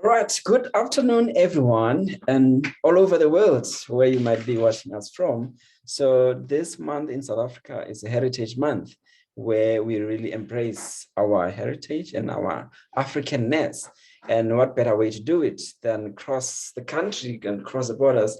Right, good afternoon, everyone, and all over the world where you might be watching us from. So this month in South Africa is a Heritage Month where we really embrace our heritage and our Africanness. And what better way to do it than cross the country and cross the borders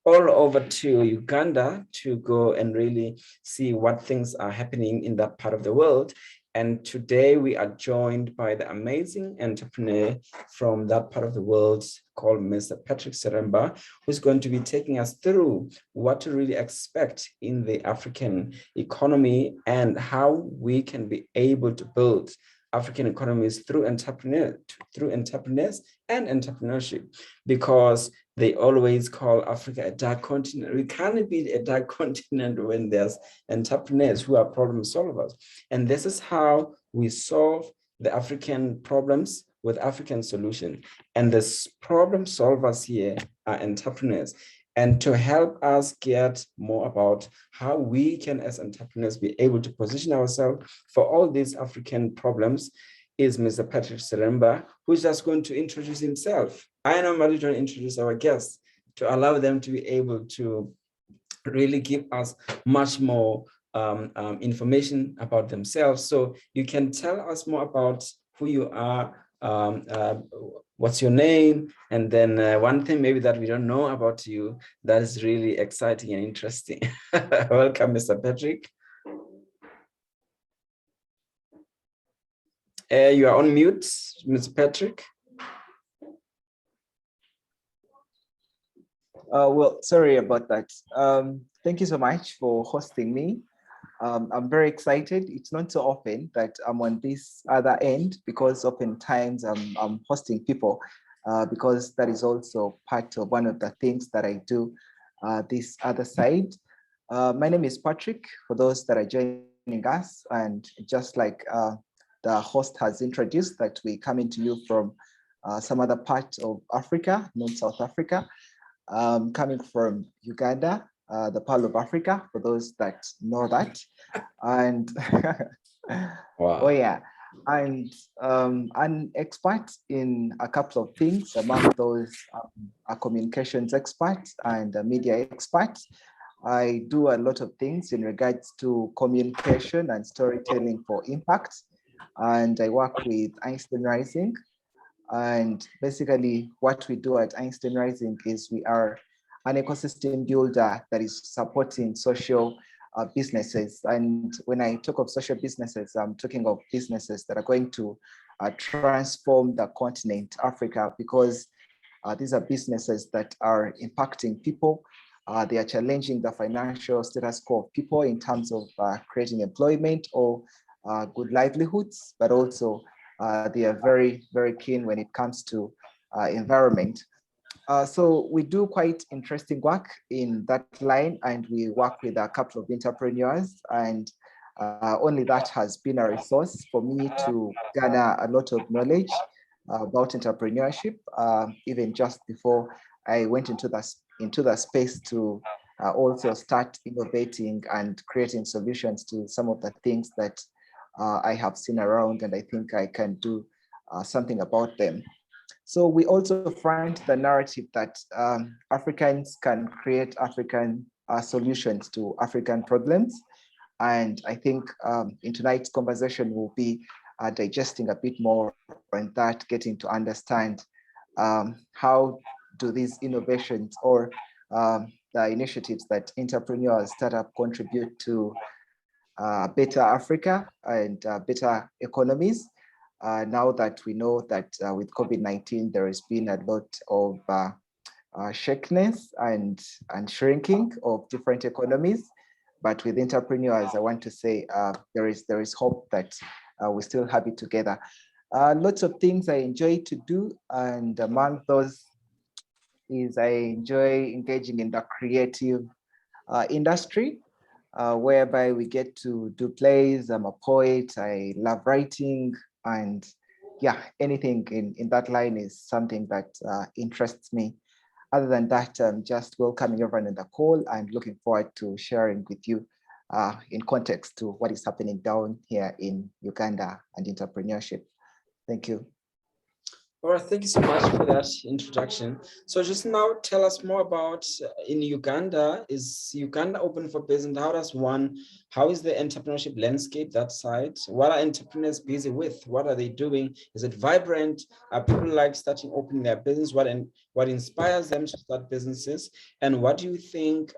all over to Uganda to go and really see what things are happening in that part of the world. And today we are joined by the amazing entrepreneur from that part of the world called Mr. Patrick Seremba, who's going to be taking us through what to really expect in the African economy and how we can be able to build African economies through entrepreneurs and entrepreneurship, because they always call Africa a dark continent. We can't be a dark continent when there's entrepreneurs who are problem solvers. And this is how we solve the African problems with African solutions. And the problem solvers here are entrepreneurs. And to help us get more about how we can, as entrepreneurs, be able to position ourselves for all these African problems is Mr. Patrick Seremba, who's just going to introduce himself. I normally don't introduce our guests to allow them to be able to really give us much more information about themselves. So you can tell us more about who you are, what's your name, and then one thing maybe that we don't know about you that is really exciting and interesting. Welcome, Mr. Patrick. You are on mute, Mr. Patrick. Well, sorry about that. Thank you so much for hosting me. I'm very excited. It's not so often that I'm on this other end, because oftentimes I'm hosting people, because that is also part of one of the things that I do, this other side. My name is Patrick, for those that are joining us, and just like the host has introduced, that we coming to you from some other part of Africa, not South Africa. Coming from Uganda, the Pearl of Africa, for those that know that. And wow. Oh yeah, and an expert in a couple of things. Among those, a communications expert and a media expert. I do a lot of things in regards to communication and storytelling for impact, and I work with Einstein Rising. And basically what we do at Einstein Rising is we are an ecosystem builder that is supporting social businesses. And when I talk of social businesses, I'm talking of businesses that are going to transform the continent, Africa, because these are businesses that are impacting people. They are challenging the financial status quo of people in terms of creating employment or good livelihoods, but also they are very, very keen when it comes to environment. So we do quite interesting work in that line, and we work with a couple of entrepreneurs, and only that has been a resource for me to garner a lot of knowledge about entrepreneurship, even just before I went into the space to also start innovating and creating solutions to some of the things that I have seen around, and I think I can do something about them. So we also front the narrative that Africans can create African solutions to African problems. And I think in tonight's conversation, we'll be digesting a bit more on that, getting to understand how do these innovations or the initiatives that entrepreneurs, startup contribute to better Africa and better economies. Now that we know that with COVID-19, there has been a lot of shakiness and shrinking of different economies. But with entrepreneurs, I want to say there is hope that we still have it together. Lots of things I enjoy to do, and among those is I enjoy engaging in the creative industry, whereby we get to do plays. I'm a poet, I love writing, and yeah, anything in that line is something that interests me. Other than that, I'm just welcoming everyone in the call and looking forward to sharing with you in context to what is happening down here in Uganda and entrepreneurship. Thank you. All right, thank you so much for that introduction. So just now tell us more about in Uganda. Is Uganda open for business? How is the entrepreneurship landscape that side? What are entrepreneurs busy with? What are they doing? Is it vibrant? Are people like opening their business? What inspires them to start businesses? And what do you think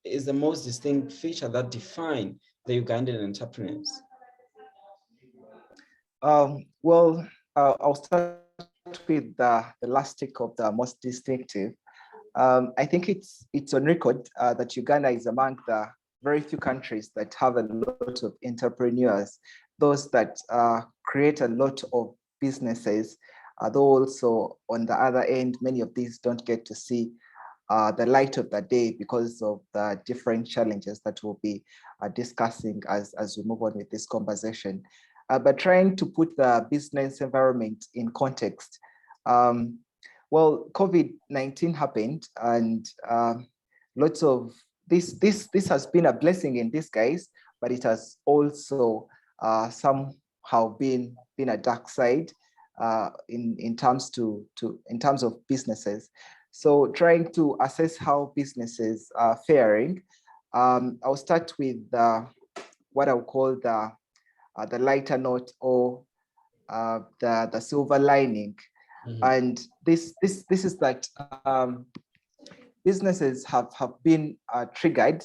is the most distinct feature that define the Ugandan entrepreneurs? Well, I'll start with the last tick of the most distinctive. I think it's on record that Uganda is among the very few countries that have a lot of entrepreneurs, those that create a lot of businesses, though also on the other end, many of these don't get to see the light of the day because of the different challenges that we'll be discussing as we move on with this conversation. But trying to put the business environment in context. Well, COVID-19 happened, and lots of this has been a blessing in disguise, but it has also somehow been a dark side in terms of businesses. So trying to assess how businesses are faring, I'll start with what I'll call the lighter note, or the silver lining. Mm-hmm. And this is that businesses have been triggered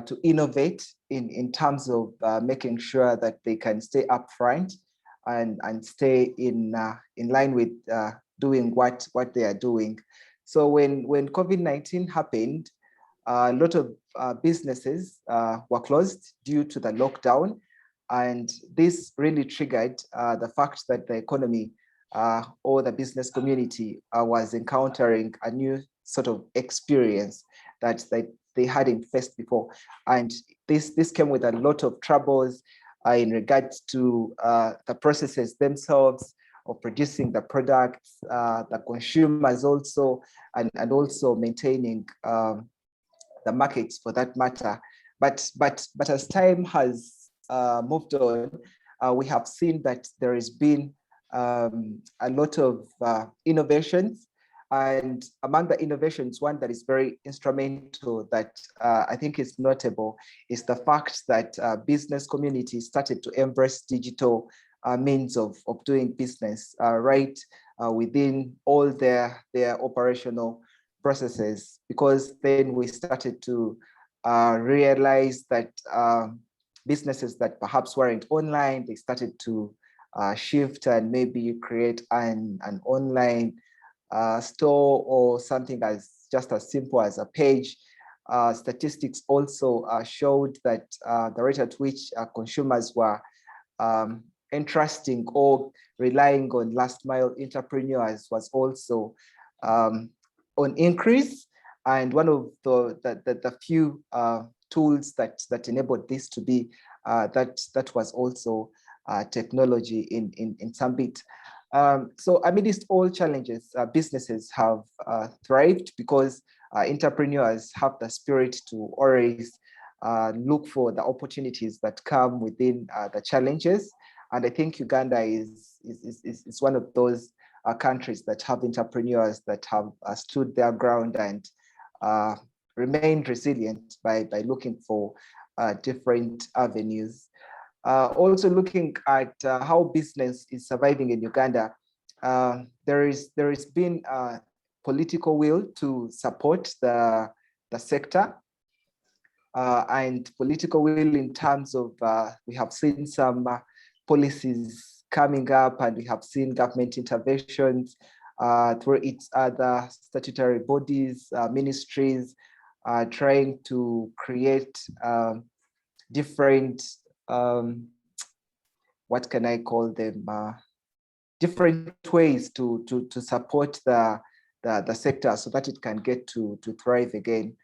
to innovate in terms of making sure that they can stay upfront and stay in line with doing what they are doing. So when COVID-19 happened, a lot of businesses were closed due to the lockdown. And this really triggered the fact that the economy or the business community was encountering a new sort of experience that they hadn't faced before. And this came with a lot of troubles in regards to the processes themselves of producing the products, the consumers also, and also maintaining the markets for that matter. But as time has moved on, we have seen that there has been a lot of innovations. And among the innovations, one that is very instrumental that I think is notable is the fact that business communities started to embrace digital means of doing business right within all their operational processes, because then we started to realize that businesses that perhaps weren't online, they started to shift and maybe create an online store or something just as simple as a page. Statistics also showed that the rate at which consumers were entrusting or relying on last mile entrepreneurs was also on increase. And one of the few tools that enabled this to be that was also technology in some bit. So amidst all challenges, businesses have thrived because entrepreneurs have the spirit to always look for the opportunities that come within the challenges. And I think Uganda is one of those countries that have entrepreneurs that have stood their ground and remained resilient by looking for different avenues. Also looking at how business is surviving in Uganda, there has been political will to support the sector and political will in terms of we have seen some policies coming up, and we have seen government interventions through its other statutory bodies, ministries, trying to create different, what can I call them, different ways to support the sector so that it can get to thrive again.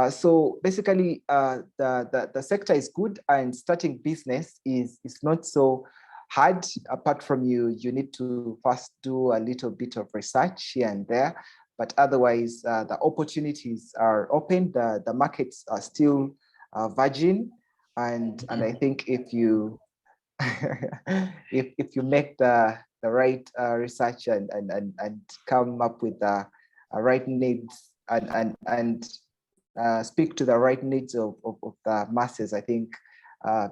So basically, the sector is good, and starting business is not so hard. Apart from you need to first do a little bit of research here and there, but otherwise the opportunities are open. The markets are still virgin, and I think if you if you make the right research and come up with the right needs and speak to the right needs of the masses, I think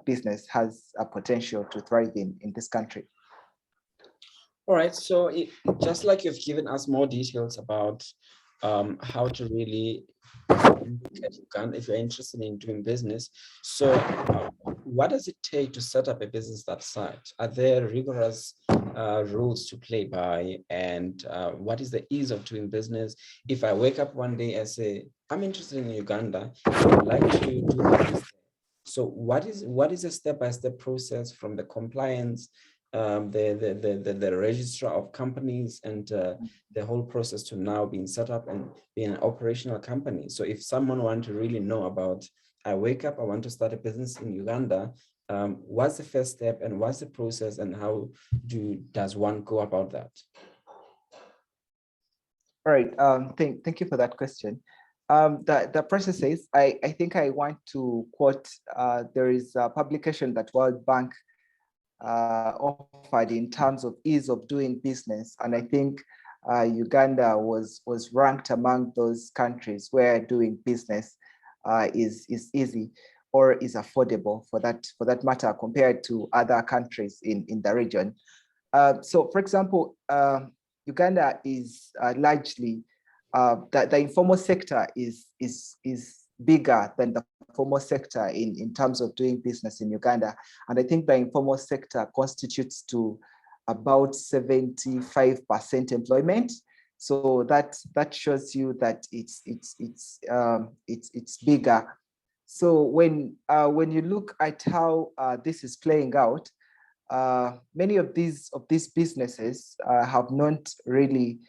business has a potential to thrive in this country. All right, so just like you've given us more details about how to really look at Uganda if you're interested in doing business. So what does it take to set up a business that size? Are there rigorous rules to play by? And what is the ease of doing business? If I wake up one day and say, I'm interested in Uganda, I would like to do business. So what is a step-by-step process from the compliance, the registrar of companies, and the whole process to now being set up and being an operational company? So if someone wants to really know about, I wake up, I want to start a business in Uganda, what's the first step and what's the process and how does one go about that? All right, thank you for that question. The process is, I think I want to quote, there is a publication that World Bank offered in terms of ease of doing business. And I think Uganda was ranked among those countries where doing business is easy or is affordable for that matter compared to other countries in the region. So for example, Uganda is largely, the informal sector is bigger than the formal sector in terms of doing business in Uganda. And I think the informal sector constitutes to about 75% employment. So that shows you that it's bigger. So when you look at how this is playing out, many of these businesses have not really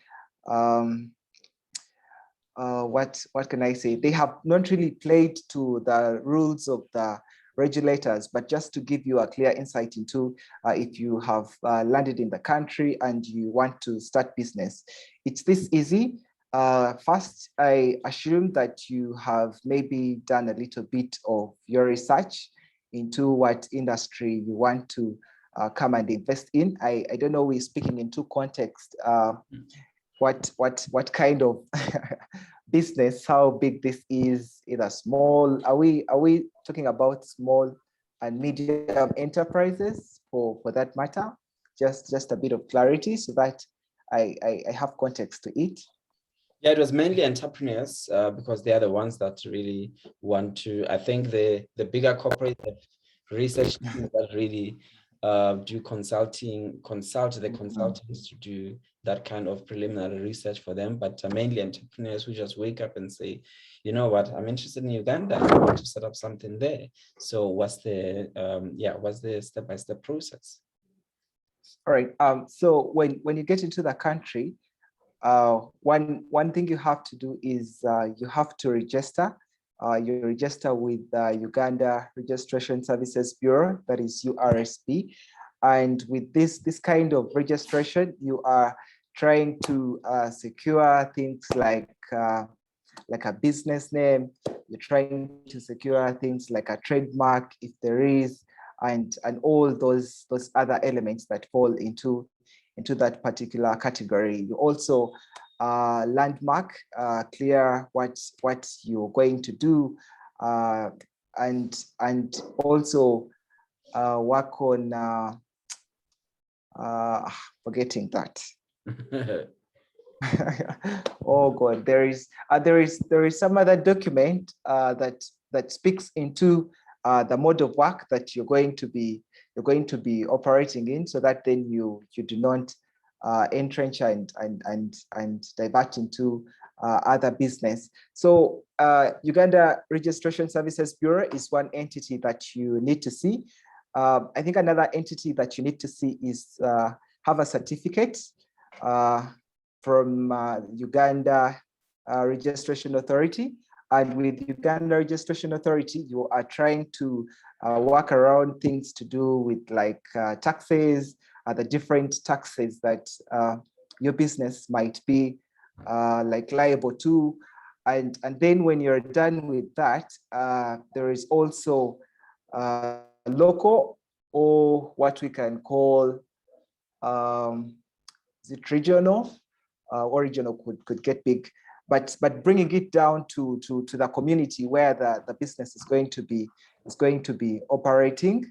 what can I say? They have not really played to the rules of the regulators, but just to give you a clear insight into if you have landed in the country and you want to start business, it's this easy. First, I assume that you have maybe done a little bit of your research into what industry you want to come and invest in. I don't know, we're speaking in two contexts. What kind of business, how big this is, either small, are we talking about small and medium enterprises for that matter? Just a bit of clarity so that I have context to it. Yeah, it was mainly entrepreneurs because they are the ones that really want to, I think the bigger corporate research teams that really do consult the consultants to do that kind of preliminary research for them, but mainly entrepreneurs who just wake up and say, you know what, I'm interested in Uganda, I want to set up something there. So what's the step-by-step process? All right, so when you get into the country, one thing you have to do is you have to register. You register with Uganda Registration Services Bureau, that is URSB. And with this kind of registration, you are trying to secure things like a business name. You're trying to secure things like a trademark, if there is, and all those other elements that fall into that particular category. You also landmark, clear what you're going to do, and also work on forgetting that. Oh God, there is some other document that speaks into the mode of work that you're going to be operating in, so that then you do not entrench and divert into other business. So Uganda Registration Services Bureau is one entity that you need to see. I think another entity that you need to see is have a certificate from Uganda Registration Authority. And with Uganda Registration Authority, you are trying to work around things to do with like taxes, the different taxes that your business might be like liable to. And then when you're done with that, there is also local, or what we can call is it regional? Or regional could get big, but bringing it down to the community where the business is going to be operating.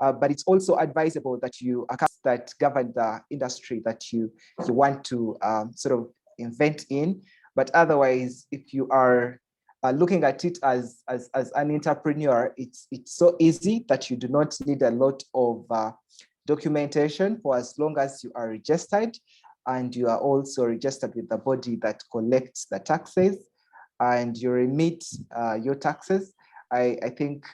But it's also advisable that you that govern the industry that you want to sort of invent in. But otherwise, if you are looking at it as an entrepreneur, it's so easy that you do not need a lot of documentation for as long as you are registered, and you are also registered with the body that collects the taxes, and you remit your taxes. I think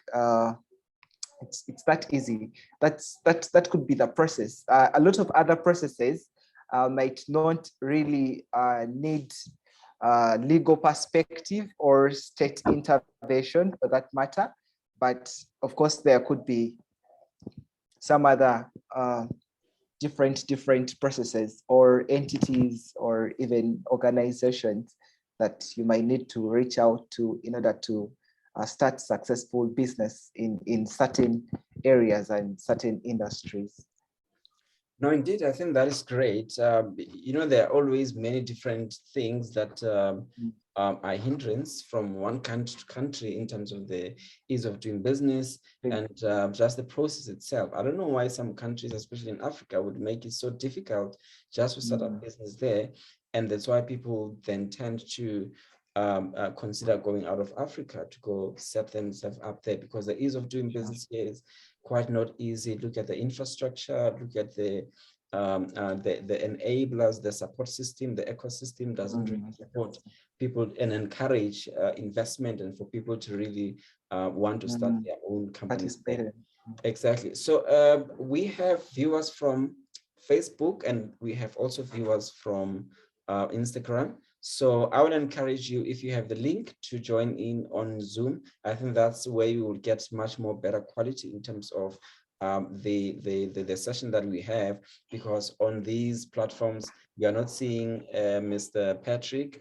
it's that easy. That could be the process. A lot of other processes might not really need legal perspective or state intervention for that matter. But of course, there could be some other different processes or entities or even organizations that you might need to reach out to in order to start successful business in certain areas and certain industries. No, indeed, I think that is great. There are always many different things that are hindrance from one country to country in terms of the ease of doing business and just the process itself. I don't know why some countries, especially in Africa, would make it so difficult just to start a business there. And that's why people then tend to consider going out of Africa to go set themselves up there, because the ease of doing business here is quite not easy. Look at the infrastructure, look at the enablers, the support system, the ecosystem doesn't really support people and encourage investment and for people to really want to start their own companies. Exactly. So we have viewers from Facebook and we have also viewers from Instagram. So I would encourage you, if you have the link, to join in on Zoom. I think that's where you will get much more better quality in terms of the session that we have, because on these platforms we are not seeing Mr. Patrick.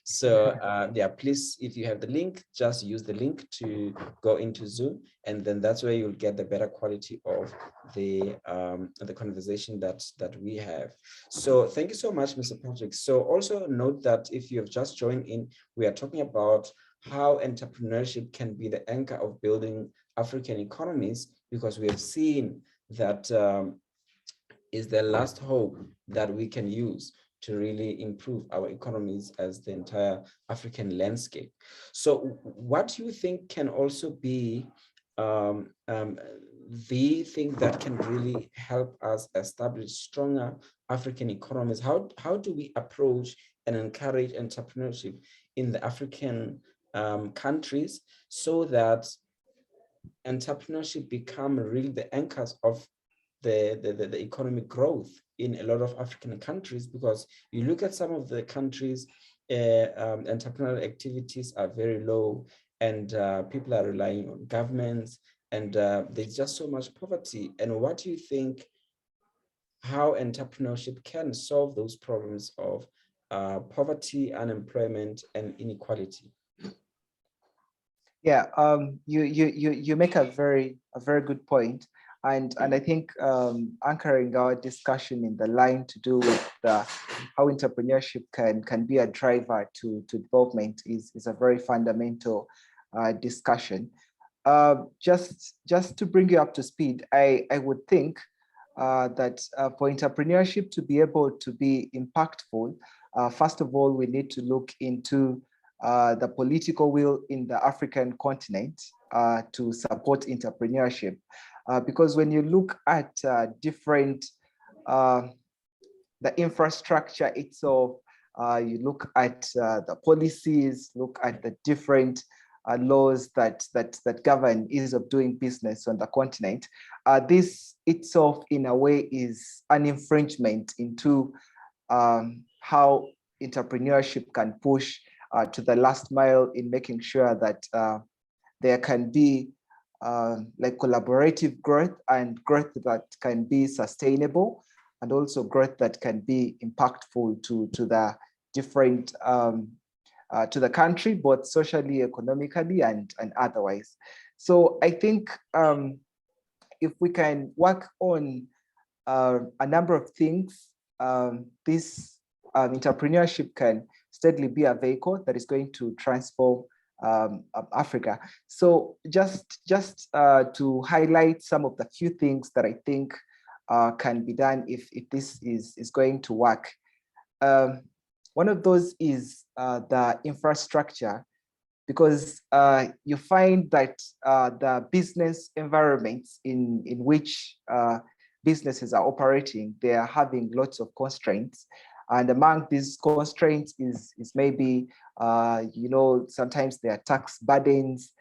So yeah, please, if you have the link, just use the link to go into Zoom, and then that's where you'll get the better quality of the conversation that we have. So thank you so much, Mr. Patrick. So also note that if you have just joined in, we are talking about how entrepreneurship can be the anchor of building African economies, because we have seen that is the last hope that we can use to really improve our economies as the entire African landscape. So what do you think can also be the thing that can really help us establish stronger African economies? How do we approach and encourage entrepreneurship in the African countries so that entrepreneurship become really the anchors of the economic growth in a lot of African countries? Because you look at some of the countries, entrepreneurial activities are very low, and people are relying on governments, and there's just so much poverty. And what do you think, how entrepreneurship can solve those problems of poverty, unemployment, and inequality? Yeah, you make a very good point, and I think anchoring our discussion in the line to do with how entrepreneurship can be a driver to development is a very fundamental discussion. Just to bring you up to speed, I would think that for entrepreneurship to be able to be impactful, first of all, we need to look into the political will in the African continent to support entrepreneurship. Because when you look at different, the infrastructure itself, you look at the policies, look at the different laws that govern ease of doing business on the continent, this itself in a way is an infringement into how entrepreneurship can push to the last mile in making sure that there can be like collaborative growth and growth that can be sustainable, and also growth that can be impactful to the different to the country, both socially, economically, and otherwise. So I think if we can work on a number of things, this entrepreneurship can steadily be a vehicle that is going to transform Africa. So just to highlight some of the few things that I think can be done if this is going to work. One of those is the infrastructure, because you find that the business environments in which businesses are operating, they are having lots of constraints. And among these constraints is maybe, sometimes there are tax burdens,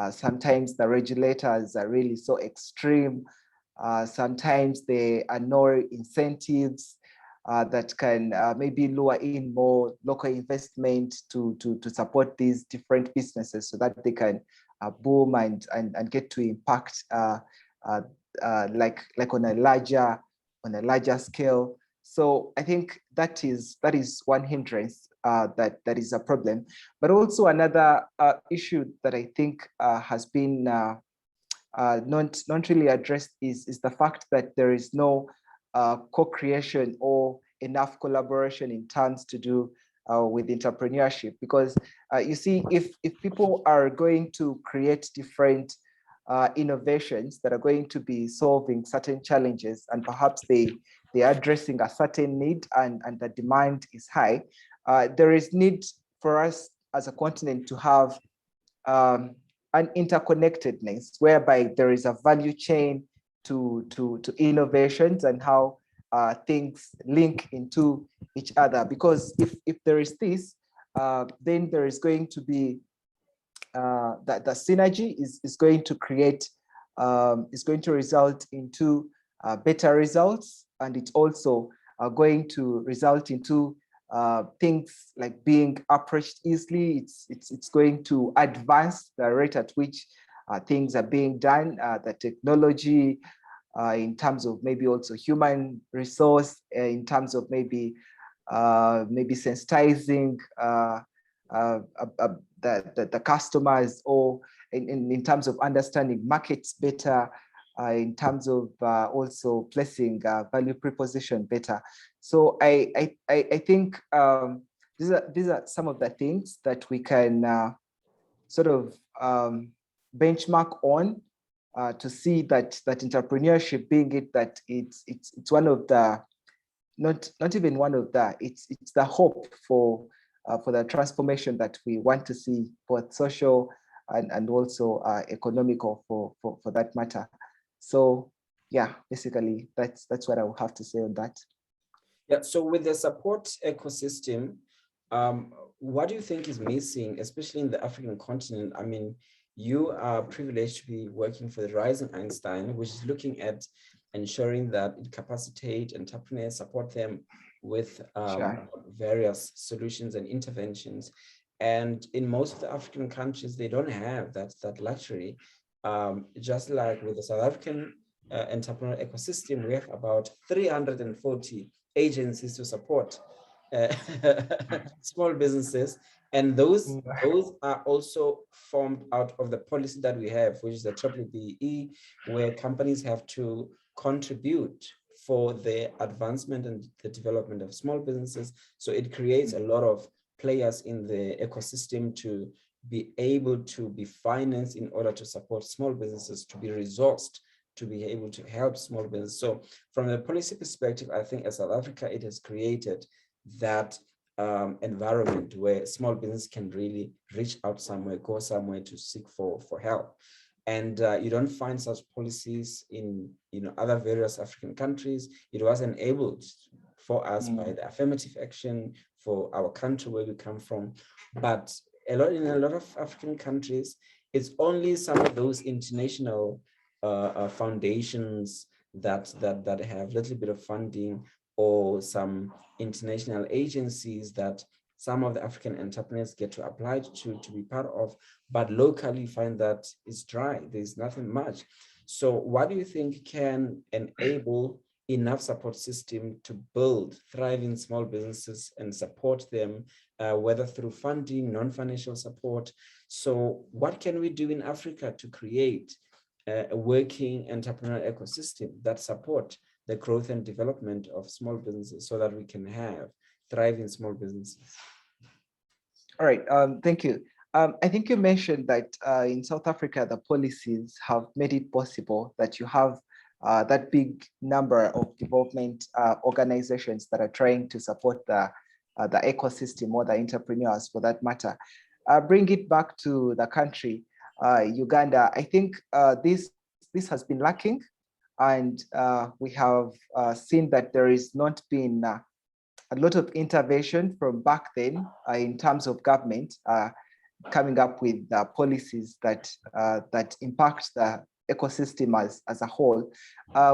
sometimes the regulators are really so extreme, sometimes there are no incentives that can maybe lure in more local investment to support these different businesses so that they can boom and get to impact like on a larger scale. So I think that is one hindrance that is a problem. But also another issue that I think has been not really addressed is the fact that there is no co-creation or enough collaboration in terms to do with entrepreneurship. Because you see, if people are going to create different innovations that are going to be solving certain challenges, and perhaps they are addressing a certain need, and the demand is high, there is need for us as a continent to have an interconnectedness whereby there is a value chain to innovations and how things link into each other. Because if there is this, then there is going to be that the synergy is going to create, is going to result into better results, and it's also going to result into things like being approached easily. It's going to advance the rate at which things are being done, the technology, in terms of maybe also human resource, in terms of maybe sensitizing the customers, or in terms of understanding markets better, in terms of also placing value proposition better. So I think these are some of the things that we can sort of benchmark on to see that entrepreneurship, being it that it's one of the, not even one of the, it's the hope for the transformation that we want to see, both social and also economical for that matter. So yeah, basically that's what I will have to say on that. Yeah, so with the support ecosystem, what do you think is missing, especially in the African continent? I mean, you are privileged to be working for the Rising Einstein, which is looking at ensuring that it capacitates entrepreneurs, support them with various solutions and interventions. And in most of the African countries, they don't have that luxury. Just like with the South African entrepreneurial ecosystem, we have about 340 agencies to support small businesses, and those are also formed out of the policy that we have, which is the BBBE, where companies have to contribute for the advancement and the development of small businesses. So it creates a lot of players in the ecosystem to be able to be financed in order to support small businesses, to be resourced, to be able to help small business. So from the policy perspective, I think as South Africa, it has created that environment where small business can really reach out somewhere, go somewhere to seek for help. And you don't find such policies in other various African countries. It was enabled for us by the affirmative action for our country where we come from. But in a lot of African countries, it's only some of those international foundations that have a little bit of funding, or some international agencies that some of the African entrepreneurs get to apply to be part of, but locally find that it's dry, there's nothing much. So what do you think can enable enough support system to build thriving small businesses and support them, whether through funding, non-financial support, So what can we do in Africa to create a working entrepreneurial ecosystem that support the growth and development of small businesses so that we can have thriving small businesses? All right, thank you. I think you mentioned that in South Africa, the policies have made it possible that you have that big number of development organizations that are trying to support the ecosystem or the entrepreneurs for that matter. Bring it back to the country, Uganda. I think this has been lacking, and we have seen that there is not been a lot of intervention from back then in terms of government coming up with policies that that impact the ecosystem as a whole.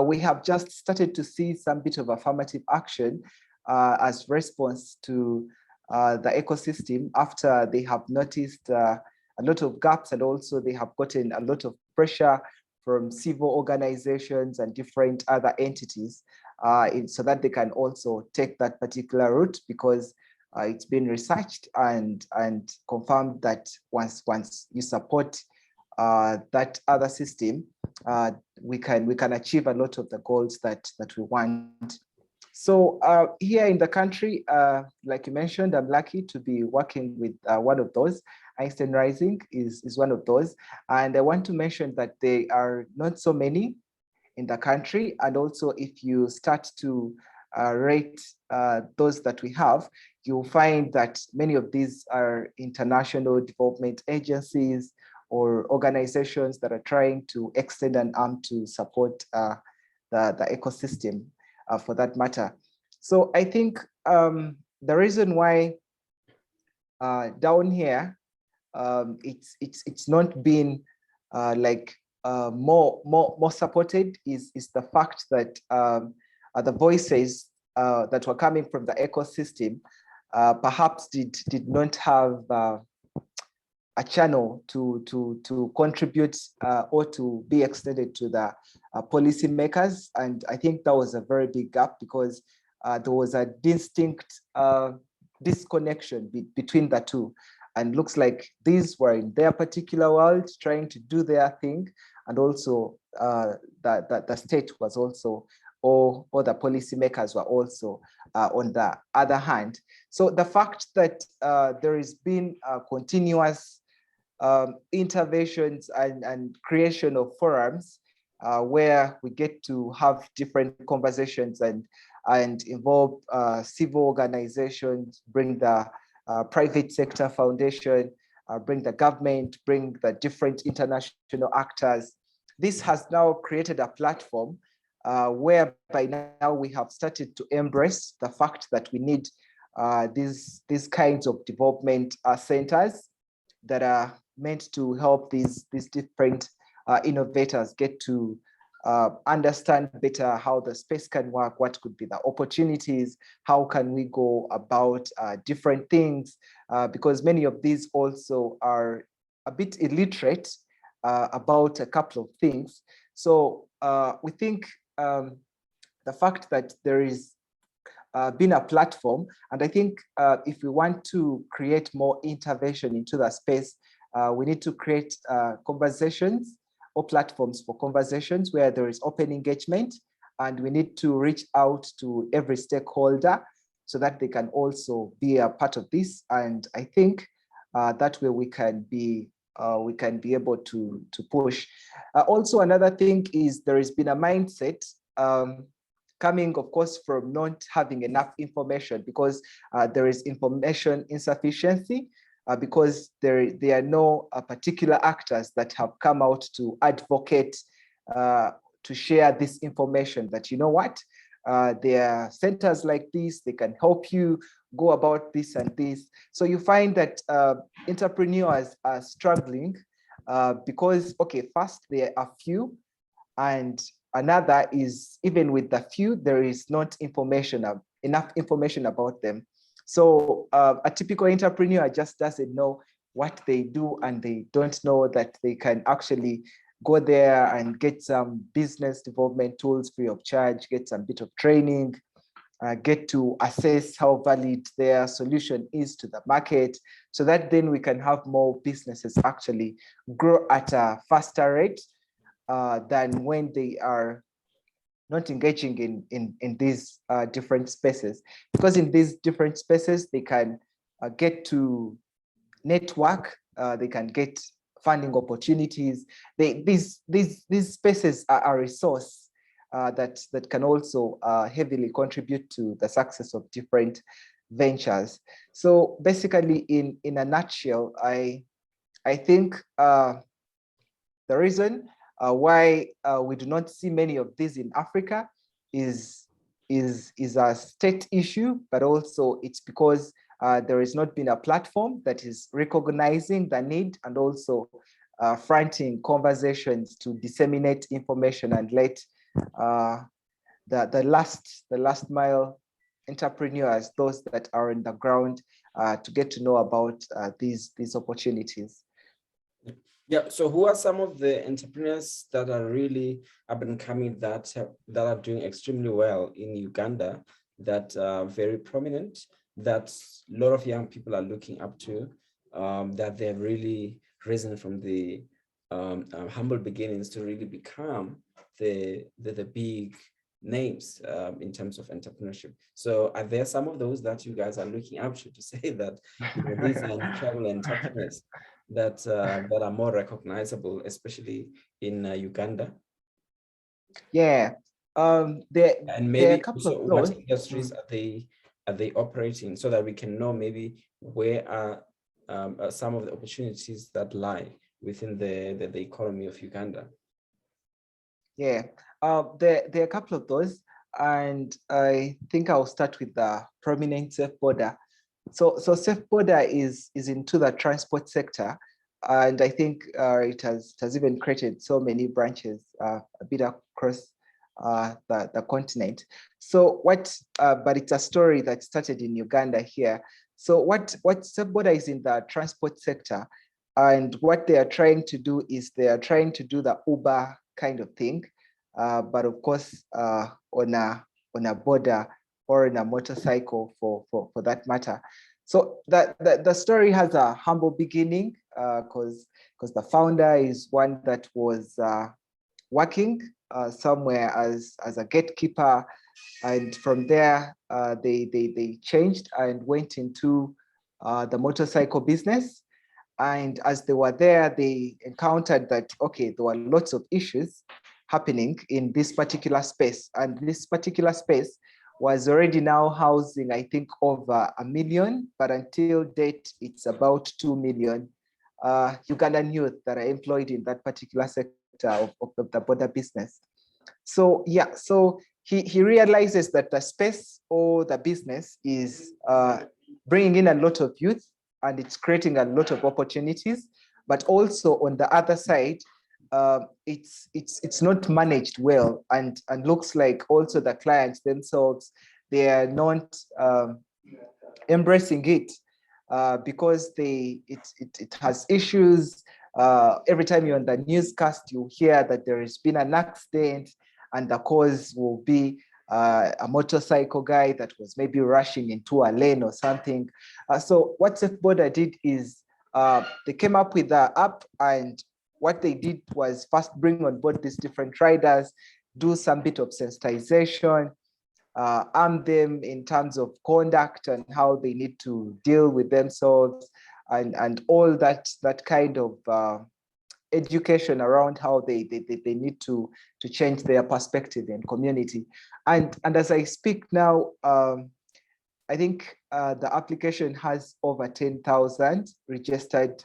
We have just started to see some bit of affirmative action as response to the ecosystem after they have noticed a lot of gaps, and also they have gotten a lot of pressure from civil organizations and different other entities so that they can also take that particular route, because it's been researched and confirmed that once you support that other system, we can achieve a lot of the goals that we want. So here in the country, like you mentioned, I'm lucky to be working with one of those. Einstein Rising is one of those. And I want to mention that there are not so many in the country. And also, if you start to rate those that we have, you'll find that many of these are international development agencies or organizations that are trying to extend an arm to support the ecosystem for that matter. So I think the reason why down here it's not been like more supported is the fact that the voices that were coming from the ecosystem perhaps did not have a channel to contribute or to be extended to the policymakers. And I think that was a very big gap, because there was a distinct disconnection between the two. And looks like these were in their particular world trying to do their thing. And also the state was also, or the policymakers were also on the other hand. So the fact that there has been continuous interventions and creation of forums where we get to have different conversations and involve civil organizations, bring the private sector foundation, bring the government, bring the different international actors. This has now created a platform where by now we have started to embrace the fact that we need these kinds of development centers that are meant to help these different innovators get to understand better how the space can work, what could be the opportunities, how can we go about different things, because many of these also are a bit illiterate about a couple of things. So we think the fact that there is been a platform, and I think if we want to create more intervention into the space, we need to create conversations or platforms for conversations where there is open engagement, and we need to reach out to every stakeholder so that they can also be a part of this. And I think that way we can be able to push. Also, another thing is there has been a mindset coming, of course, from not having enough information, because there is information insufficiency. Because there are no particular actors that have come out to advocate to share this information, that, you know what, there are centers like this, they can help you go about this and this. So you find that entrepreneurs are struggling because, okay, first there are few, and another is, even with the few, there is not enough information about them. So a typical entrepreneur just doesn't know what they do, and they don't know that they can actually go there and get some business development tools free of charge, get some bit of training, get to assess how valid their solution is to the market, so that then we can have more businesses actually grow at a faster rate than when they are not engaging in these different spaces. Because in these different spaces, they can get to network, they can get funding opportunities. These spaces are a resource that can also heavily contribute to the success of different ventures. So basically, in a nutshell, I think the reason why we do not see many of these in Africa is a state issue, but also it's because there has not been a platform that is recognizing the need and also fronting conversations to disseminate information and let the last mile entrepreneurs, those that are on the ground, to get to know about these opportunities. Yeah. So who are some of the entrepreneurs that are really up and coming that are doing extremely well in Uganda, that are very prominent, that a lot of young people are looking up to, that they've really risen from the humble beginnings to really become the big names in terms of entrepreneurship? So are there some of those that you guys are looking up to say that, you know, these are incredible entrepreneurs that are more recognizable, especially in Uganda? Yeah, And there are a maybe couple also of what those. industries are they operating, so that we can know maybe where are some of the opportunities that lie within the economy of Uganda? Yeah, there are a couple of those, and I think I'll start with the prominent safe border. So safe border is into the transport sector, and I think it has even created so many branches a bit across the continent. So but it's a story that started in Uganda here. So what safe border is in the transport sector, and what they are trying to do is they are trying to do the Uber kind of thing, but of course on a border or in a motorcycle for that matter. So the story has a humble beginning, because the founder is one that was working somewhere as a gatekeeper, and from there they changed and went into the motorcycle business. And as they were there, they encountered that, okay, there were lots of issues happening in this particular space. And this particular space was already now housing, I think, over 1 million, but until date, it's about 2 million Ugandan youth that are employed in that particular sector of the border business. So yeah, so he realizes that the space or the business is bringing in a lot of youth, and it's creating a lot of opportunities, but also on the other side, it's not managed well, and looks like also the clients themselves, they are not embracing it, because it has issues. Every time you're on the newscast, you hear that there has been an accident, and the cause will be a motorcycle guy that was maybe rushing into a lane or something. So what Safe Border did is they came up with the app, and what they did was first bring on board these different riders, do some bit of sensitization, arm them in terms of conduct and how they need to deal with themselves, and all that kind of education around how they need to change their perspective and community. And as I speak now, I think the application has over 10,000 registered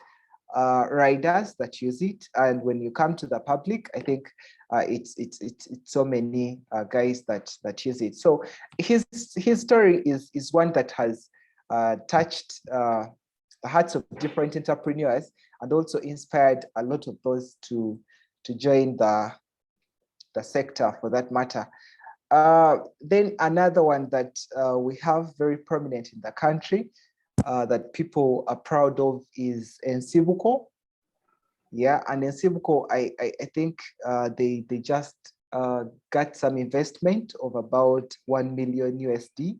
riders that use it. And when you come to the public, I think it's so many guys that use it. So his story is one that has touched the hearts of different entrepreneurs, and also inspired a lot of those to join the sector for that matter. Then another one that we have very prominent in the country, that people are proud of, is Ensibuko. Yeah, and Ensibuko, I think they just got some investment of about 1 million USD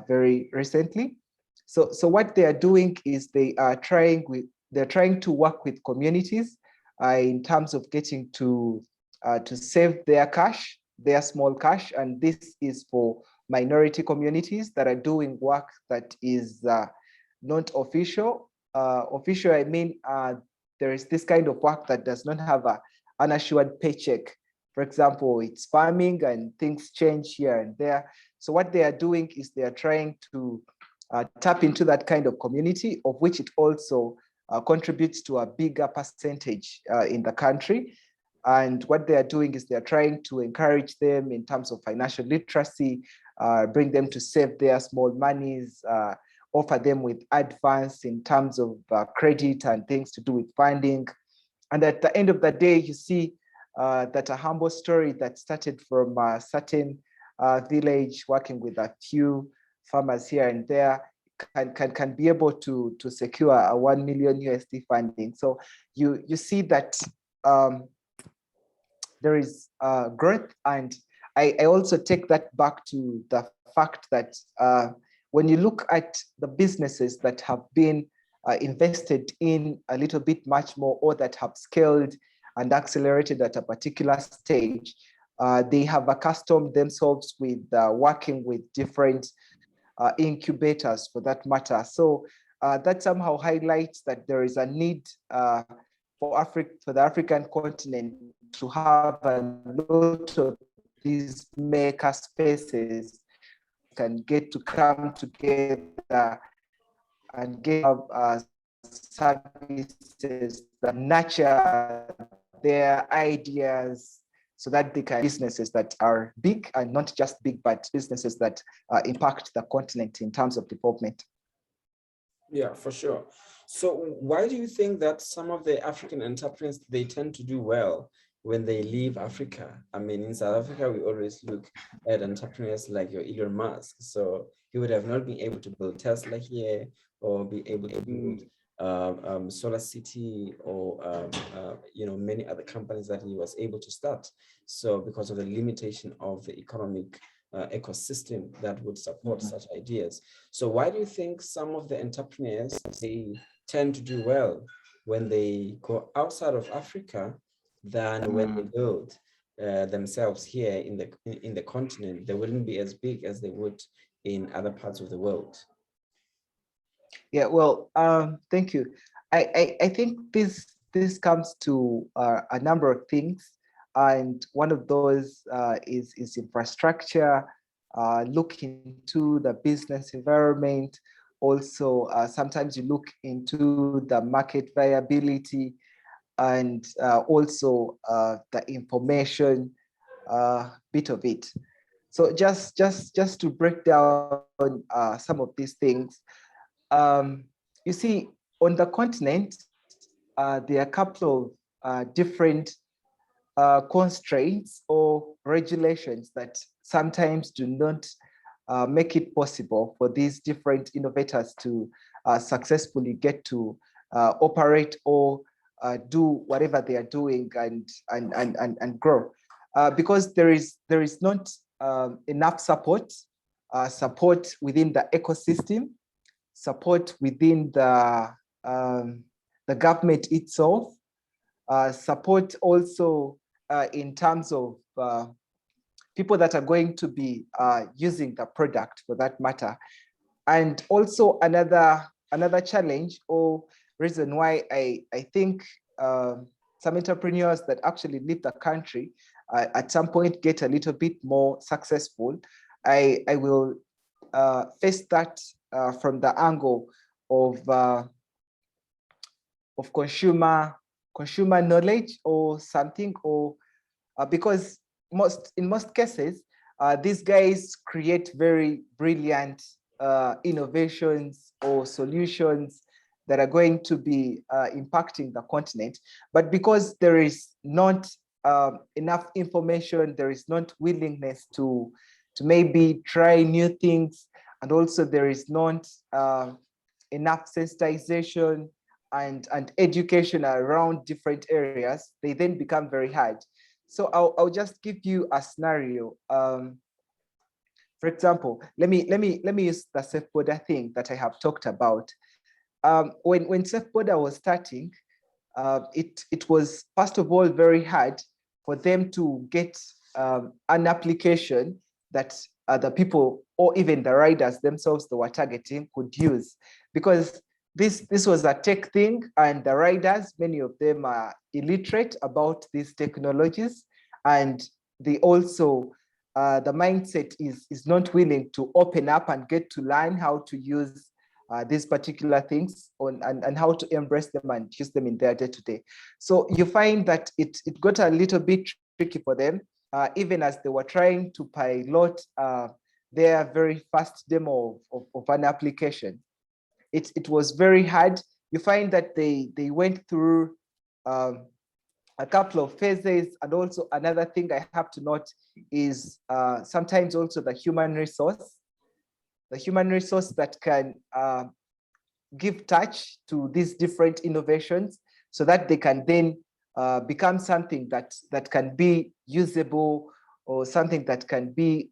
very recently. So what they are doing is they're trying to work with communities in terms of getting to save their cash, their small cash, and this is for minority communities that are doing work that is not official. Official, I mean, there is this kind of work that does not have an assured paycheck. For example, it's farming and things change here and there. So what they are doing is they are trying to tap into that kind of community, of which it also contributes to a bigger percentage in the country. And what they are doing is they are trying to encourage them in terms of financial literacy, bring them to save their small monies, offer them with advance in terms of credit and things to do with funding. And at the end of the day, you see that a humble story that started from a certain village, working with a few farmers here and there, can be able to secure a 1 million USD funding. So you see that there is growth, and I also take that back to the fact that when you look at the businesses that have been invested in a little bit much more, or that have scaled and accelerated at a particular stage, they have accustomed themselves with working with different incubators for that matter. So that somehow highlights that there is a need for the African continent to have a lot of these maker spaces, can get to come together and get services that nurture their ideas, so that they can businesses that are big, and not just big, but businesses that impact the continent in terms of development. Yeah, for sure. So why do you think that some of the African entrepreneurs, they tend to do well when they leave Africa? I mean, in South Africa, we always look at entrepreneurs like your Elon Musk. So he would have not been able to build Tesla here, or be able to build Solar City, or many other companies that he was able to start. So because of the limitation of the economic ecosystem that would support such ideas. So why do you think some of the entrepreneurs, they tend to do well when they go outside of Africa than when they build themselves here in the continent? They wouldn't be as big as they would in other parts of the world. Yeah, well, thank you. I think this comes to a number of things, and one of those is infrastructure, look into the business environment. Also, sometimes you look into the market viability, and also the information bit of it. So just to break down some of these things, you see, on the continent, there are a couple of different constraints or regulations that sometimes do not make it possible for these different innovators to successfully get to operate or do whatever they are doing and grow, because there is not enough support within the ecosystem, support within the government itself, support also in terms of people that are going to be using the product for that matter. And also another challenge or reason why I think some entrepreneurs that actually leave the country at some point get a little bit more successful. I will face that from the angle of consumer knowledge or something, or because in most cases these guys create very brilliant innovations or solutions that are going to be impacting the continent, but because there is not enough information, there is not willingness to maybe try new things, and also there is not enough sensitization and education around different areas, they then become very hard. So I'll just give you a scenario. For example, let me use the safe border thing that I have talked about. When safe border was starting, it was first of all very hard for them to get an application that the people or even the riders themselves they were targeting could use, because this was a tech thing, and the riders, many of them are illiterate about these technologies, and they also the mindset is not willing to open up and get to learn how to use these particular things and how to embrace them and use them in their day-to-day. So you find that it got a little bit tricky for them, even as they were trying to pilot their very first demo of an application. It was very hard. You find that they went through a couple of phases. And also another thing I have to note is sometimes also the human resource that can give touch to these different innovations so that they can then become something that can be usable, or something that can be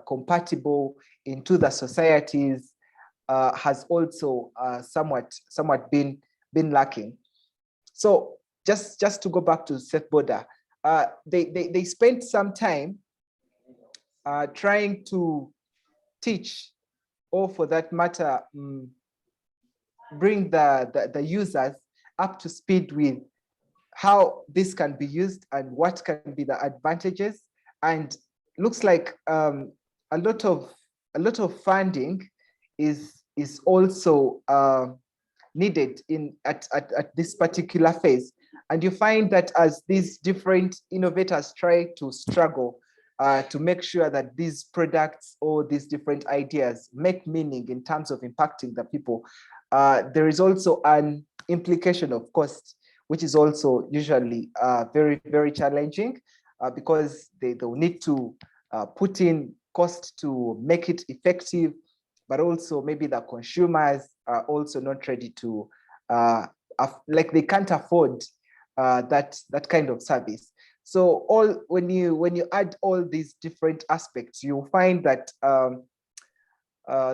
compatible into the societies, has also somewhat been lacking. So just to go back to safe border, they spent some time trying to teach, or for that matter, bring the users up to speed with how this can be used and what can be the advantages. And looks like a lot of funding is also needed at this particular phase. And you find that as these different innovators try to struggle to make sure that these products or these different ideas make meaning in terms of impacting the people, there is also an implication of cost, which is also usually very, very challenging, because they will need to put in cost to make it effective, but also maybe the consumers are also not ready to, like they can't afford that kind of service. So when you add all these different aspects, you'll find that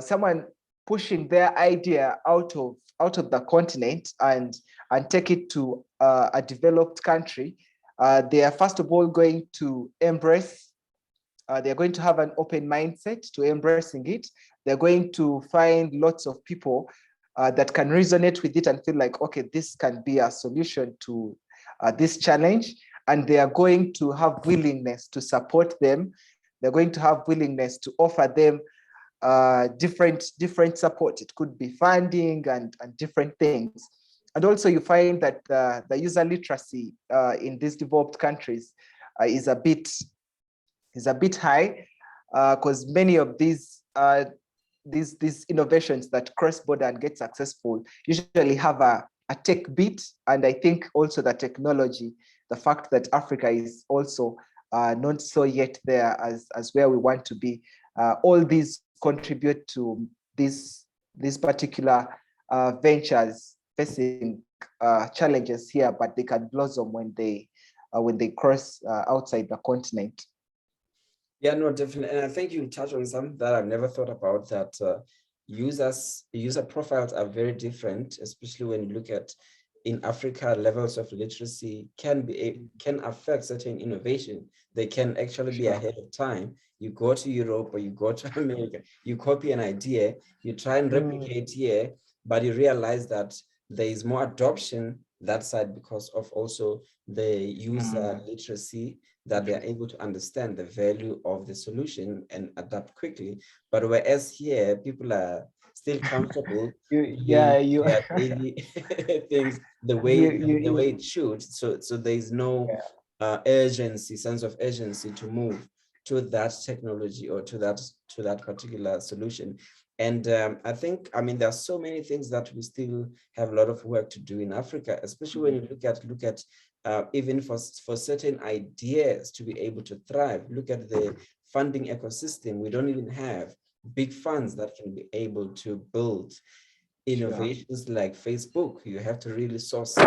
someone pushing their idea out of the continent and take it to a developed country, they are first of all going to embrace. They're going to have an open mindset to embracing it. They're going to find lots of people that can resonate with it and feel like, okay, this can be a solution to this challenge. And they are going to have willingness to support them. They're going to have willingness to offer them different support. It could be funding and different things. And also you find that the user literacy in these developed countries is a bit high, because many of these innovations that cross border and get successful usually have a tech beat. And I think also the technology, the fact that Africa is also not so yet there as where we want to be, all these contribute to these particular ventures facing challenges here, but they can blossom when they cross outside the continent. Yeah, no, definitely. And I think you touched on something that I've never thought about, that user profiles are very different, especially when you look at in Africa, levels of literacy can affect certain innovation. They can actually be ahead of time. You go to Europe or you go to America, you copy an idea, you try and replicate here, but you realize that there is more adoption that side because of also the user literacy, that they're able to understand the value of the solution and adapt quickly. But whereas here, people are still comfortable doing their daily things the way it should. So there's no urgency, sense of urgency to move to that technology or to that particular solution. And I think, I mean, there are so many things that we still have a lot of work to do in Africa, especially when you look at even for certain ideas to be able to thrive. Look at the funding ecosystem. We don't even have big funds that can be able to build Sure. innovations like Facebook. You have to really source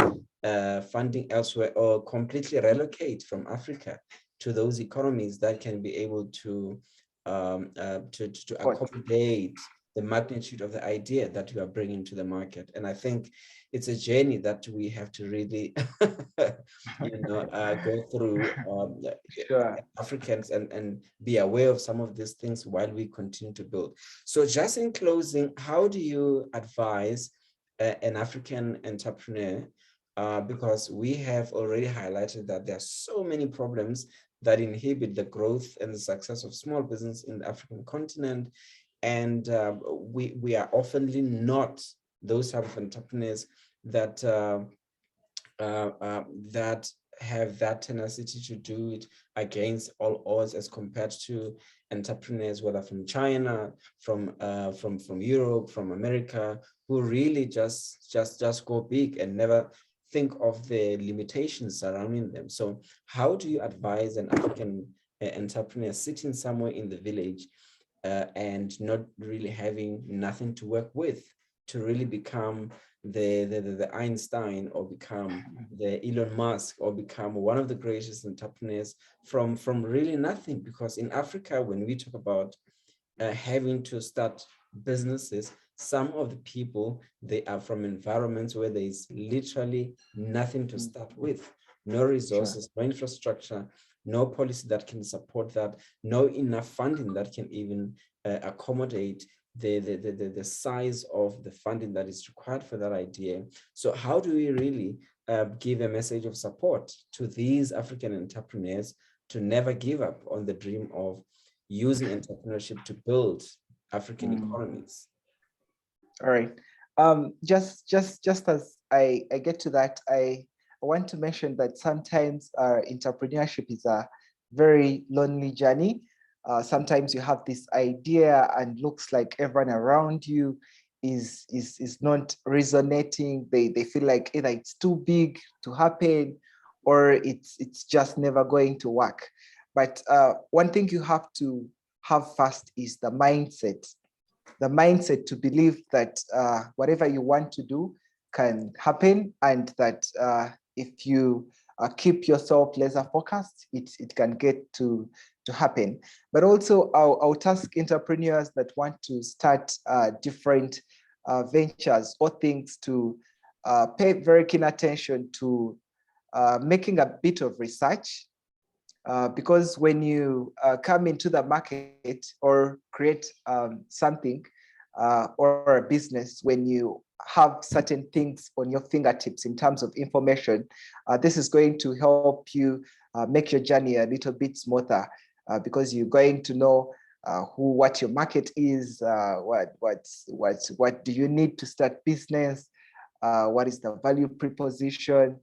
funding elsewhere or completely relocate from Africa to those economies that can be able to But accommodate the magnitude of the idea that you are bringing to the market. And I think it's a journey that we have to really, go through, sure. Africans, and be aware of some of these things while we continue to build. So just in closing, how do you advise an African entrepreneur? Because we have already highlighted that there are so many problems that inhibit the growth and the success of small business in the African continent. And we are oftenly not those type of entrepreneurs that that have that tenacity to do it against all odds as compared to entrepreneurs, whether from China, from Europe, from America, who really just go big and never think of the limitations surrounding them. So how do you advise an African entrepreneur sitting somewhere in the village and not really having nothing to work with to really become the Einstein, or become the Elon Musk, or become one of the greatest entrepreneurs from really nothing? Because in Africa, when we talk about having to start businesses, some of the people, they are from environments where there is literally nothing to start with, no Sure. resources, no infrastructure, no policy that can support that, no enough funding that can even accommodate the size of the funding that is required for that idea. So how do we really give a message of support to these African entrepreneurs to never give up on the dream of using entrepreneurship to build African Mm. economies? All right. Just as I get to that, I want to mention that sometimes entrepreneurship is a very lonely journey. Sometimes you have this idea and looks like everyone around you is not resonating. They feel like either it's too big to happen, or it's just never going to work. But one thing you have to have first is the mindset to believe that whatever you want to do can happen, and that if you keep yourself laser focused, it can get to happen. But also, I'll task entrepreneurs that want to start different ventures or things to pay very keen attention to making a bit of research, because when you come into the market or create something or a business, when you have certain things on your fingertips in terms of information, this is going to help you make your journey a little bit smoother, because you're going to know what your market is, what do you need to start business, what is the value proposition.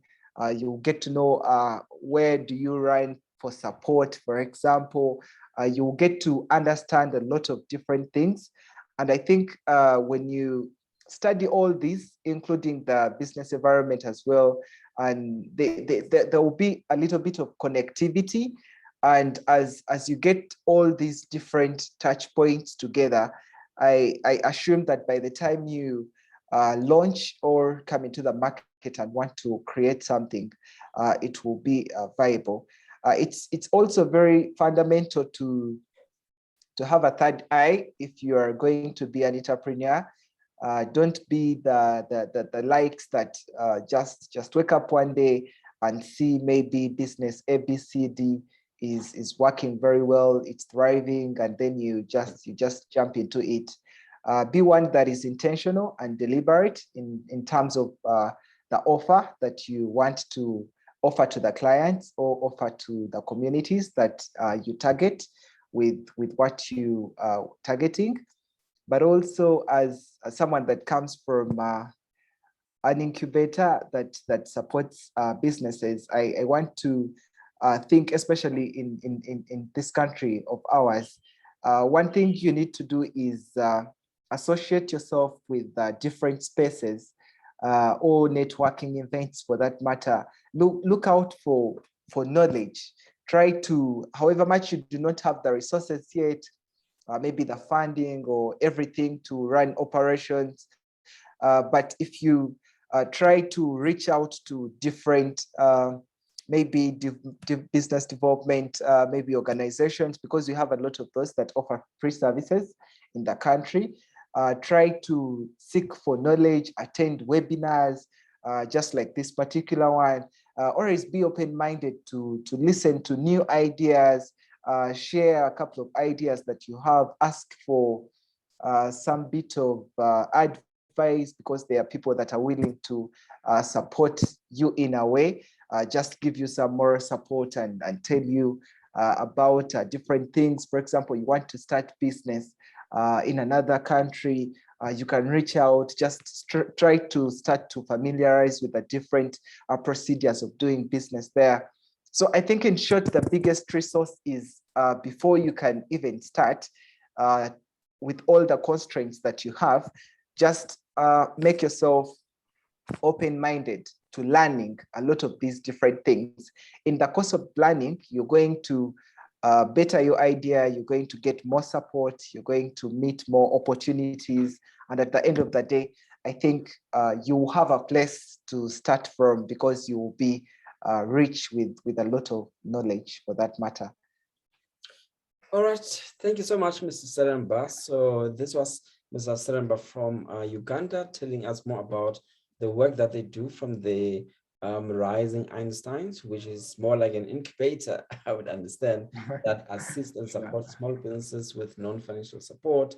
You get to know where do you run for support, for example. You get to understand a lot of different things. And I think when you study all these, including the business environment as well, and there will be a little bit of connectivity. And as you get all these different touch points together, I assume that by the time you launch or come into the market and want to create something, it will be viable. It's also very fundamental to have a third eye if you are going to be an entrepreneur. Don't be the likes that just wake up one day and see maybe business ABCD is working very well, it's thriving, and then you just jump into it. Be one that is intentional and deliberate in terms of the offer that you want to offer to the clients or offer to the communities that you target with what you are targeting. But also as someone that comes from an incubator that supports businesses, I want to think, especially in this country of ours, one thing you need to do is associate yourself with different spaces or networking events for that matter. Look out for knowledge. Try to, however much you do not have the resources yet, maybe the funding or everything to run operations, But if you try to reach out to different maybe business development, maybe organizations, because you have a lot of those that offer free services in the country. Try to seek for knowledge, attend webinars, just like this particular one. Always be open-minded to listen to new ideas, share a couple of ideas that you have, ask for some bit of advice, because there are people that are willing to support you in a way, just give you some moral support and tell you about different things. For example, you want to start business in another country, you can reach out, just try to start to familiarize with the different procedures of doing business there. So I think in short, the biggest resource is before you can even start with all the constraints that you have, just make yourself open-minded to learning a lot of these different things. In the course of learning, you're going to better your idea, you're going to get more support, you're going to meet more opportunities. And at the end of the day, I think you have a place to start from, because you will be rich with a lot of knowledge for that matter. All right, thank you so much, Mr. Seremba. So this was Mr. Seremba from Uganda, telling us more about the work that they do from the Rising Einsteins, which is more like an incubator, I would understand, that assists and supports small businesses with non-financial support.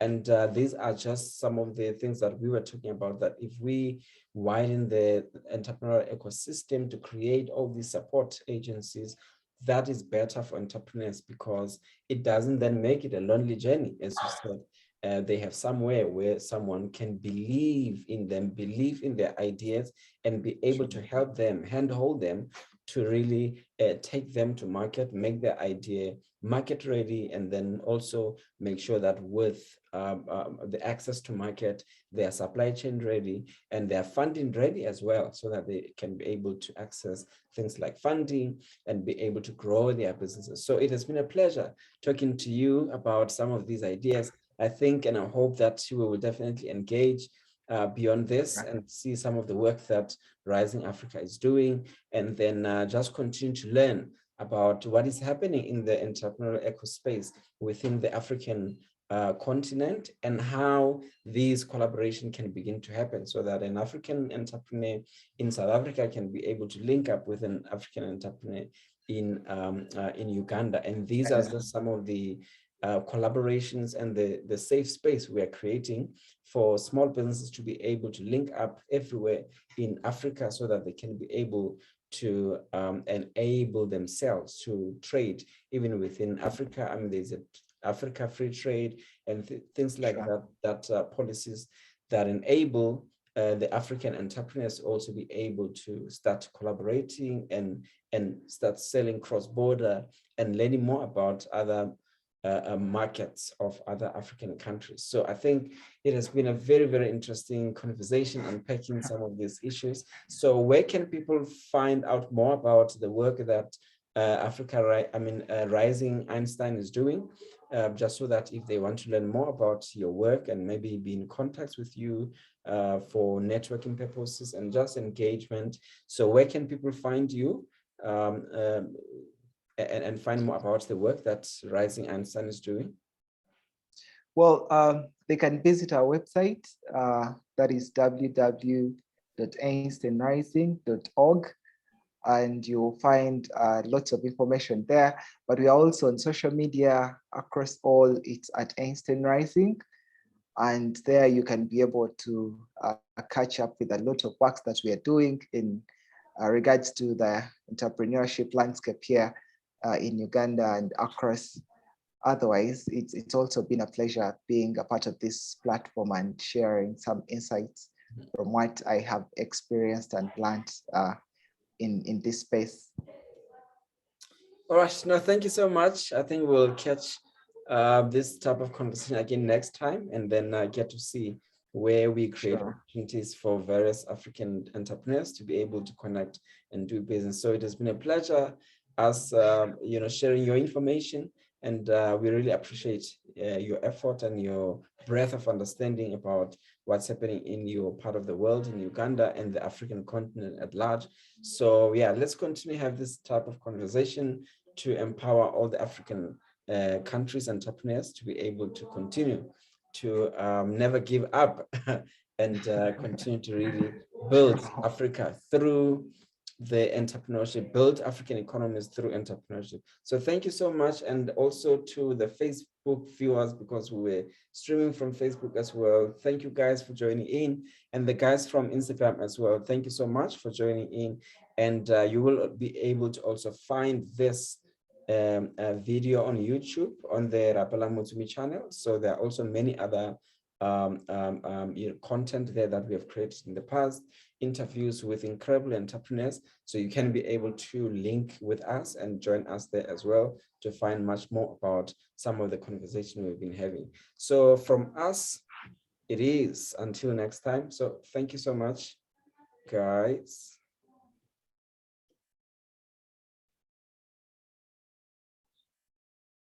And these are just some of the things that we were talking about, that if we widen the entrepreneurial ecosystem to create all these support agencies, that is better for entrepreneurs, because it doesn't then make it a lonely journey, as you said. They have somewhere where someone can believe in them, believe in their ideas, and be able to help them, handhold them to really take them to market, make their idea market ready, and then also make sure that with the access to market, their supply chain ready, and their funding ready as well, so that they can be able to access things like funding and be able to grow their businesses. So it has been a pleasure talking to you about some of these ideas. I think and I hope that we will definitely engage beyond this and see some of the work that Rising Africa is doing, and then just continue to learn about what is happening in the entrepreneurial ecospace within the African continent, and how these collaboration can begin to happen, so that an African entrepreneur in South Africa can be able to link up with an African entrepreneur in Uganda. And these are just some of the collaborations and the safe space we are creating for small businesses to be able to link up everywhere in Africa, so that they can be able to enable themselves to trade even within Africa. I mean, there's a Africa free trade and things like that policies that enable the African entrepreneurs also be able to start collaborating and start selling cross-border and learning more about other markets of other African countries. So I think it has been a very, very interesting conversation unpacking some of these issues. So where can people find out more about the work that Rising Einstein is doing, just so that if they want to learn more about your work and maybe be in contact with you for networking purposes and just engagement? So where can people find you and find more about the work that Rising Einstein is doing? Well, they can visit our website, that is www.einsteinrising.org, and you'll find lots of information there. But we are also on social media across all. It's at Einstein Rising, and there you can be able to catch up with a lot of work that we are doing in regards to the entrepreneurship landscape here in Uganda and across. Otherwise, it's also been a pleasure being a part of this platform and sharing some insights from what I have experienced and learned in this space. All right, no, thank you so much. I think we'll catch this type of conversation again next time, and then get to see where we create opportunities for various African entrepreneurs to be able to connect and do business. So it has been a pleasure us sharing your information And we really appreciate your effort and your breadth of understanding about what's happening in your part of the world, in Uganda and the African continent at large. So yeah, let's continue to have this type of conversation to empower all the African countries and entrepreneurs to be able to continue to never give up and continue to really build Africa through the entrepreneurship, build African economies through entrepreneurship. So thank you so much. And also to the Facebook viewers, because we were streaming from Facebook as well. Thank you guys for joining in. And the guys from Instagram as well. Thank you so much for joining in. And you will be able to also find this video on YouTube on the Rapala Mutumi channel. So there are also many other content there that we have created in the past, interviews with incredible entrepreneurs. So you can be able to link with us and join us there as well to find much more about some of the conversation we've been having. So from us, it is until next time. So thank you so much, guys.